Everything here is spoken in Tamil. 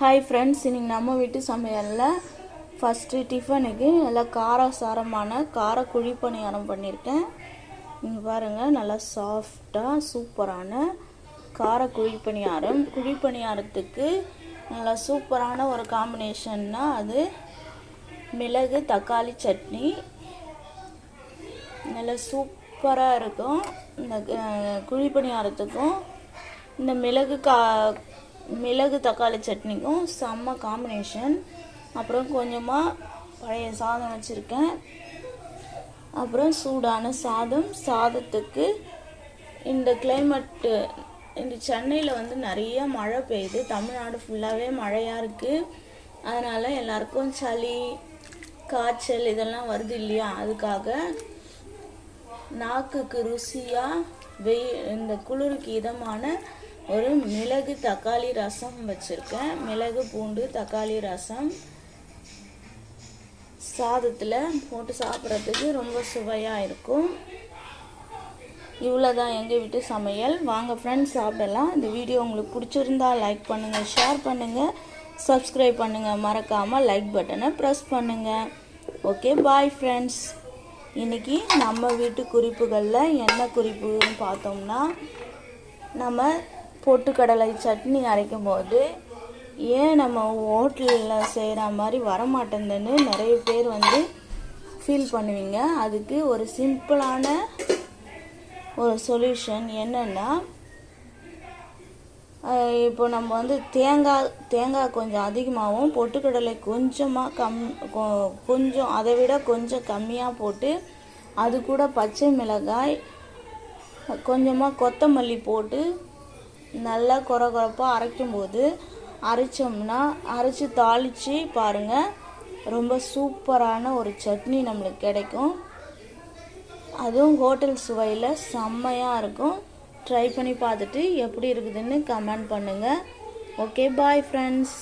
ஹாய் ஃப்ரெண்ட்ஸ், இன்றைக்கி நம்ம வீட்டு சமையலில் ஃபஸ்ட்டு டிஃபனுக்கு நல்லா காரசாரமான கார குழிப்பணியாரம் பண்ணியிருக்கேன். இங்கே பாருங்கள், நல்லா சாஃப்டாக சூப்பரான கார குழிப்பணியாரம். குழிப்பணியாரத்துக்கு நல்லா சூப்பரான ஒரு காம்பினேஷன்னா அது மிளகு தக்காளி சட்னி. நல்லா சூப்பராக இருக்கும். இந்த குழிப்பணியாரத்துக்கும் இந்த மிளகு தக்காளி சட்னிக்கும் செம்ம காம்பினேஷன். அப்புறம் கொஞ்சமாக பழைய சாதம் வச்சுருக்கேன். அப்புறம் சூடான சாதத்துக்கு இந்த கிளைமேட்டு இந்த சென்னையில் நிறைய மழை பெய்யுது. தமிழ்நாடு ஃபுல்லாகவே மழையாக இருக்குது. அதனால் எல்லாருக்கும் சளி காய்ச்சல் இதெல்லாம் வருது இல்லையா, அதுக்காக நாக்குக்கு ருசியாக இந்த குளிருக்கு இதமான ஒரு மிளகு தக்காளி ரசம் வச்சுருக்கேன். மிளகு பூண்டு தக்காளி ரசம் சாதத்தில் போட்டு சாப்பிட்றதுக்கு ரொம்ப சுவையாக இருக்கும். இவ்வளோதான் எங்கள் வீட்டு சமையல். வாங்க ஃப்ரெண்ட்ஸ், சாப்பிடலாம். இந்த வீடியோ உங்களுக்கு பிடிச்சிருந்தா லைக் பண்ணுங்கள், ஷேர் பண்ணுங்கள், சப்ஸ்கிரைப் பண்ணுங்கள். மறக்காமல் லைக் பட்டனை ப்ரெஸ் பண்ணுங்கள். Okay, bye friends. இன்றைக்கி நம்ம வீட்டு குறிப்புகளில் என்ன குறிப்புன்னு பார்த்தோம்னா, நம்ம பொட்டுக்கடலை சட்னி அரைக்கும் போது ஏன் நம்ம ஹோட்டலில் செய்கிற மாதிரி வரமாட்டேங்குதுன்னு நிறைய பேர் ஃபீல் பண்ணுவீங்க. அதுக்கு ஒரு சிம்பிளான ஒரு சொல்யூஷன் என்னென்னா, இப்போ நம்ம தேங்காய் கொஞ்சம் அதிகமாகவும் பொட்டுக்கடலை கொஞ்சமாக கொஞ்சம் அதை விட கொஞ்சம் கம்மியாக போட்டு அது கூட பச்சை மிளகாய் கொஞ்சமாக கொத்தமல்லி போட்டு நல்லா கொரகொரப்பாக அரைச்சி தாளித்து பாருங்கள். ரொம்ப சூப்பரான ஒரு சட்னி நம்மளுக்கு கிடைக்கும். அதுவும் ஹோட்டல் சுவையில் செம்மையாக இருக்கும். ட்ரை பண்ணி பார்த்துட்டு எப்படி இருக்குதுன்னு கமெண்ட் பண்ணுங்கள். Okay, bye friends.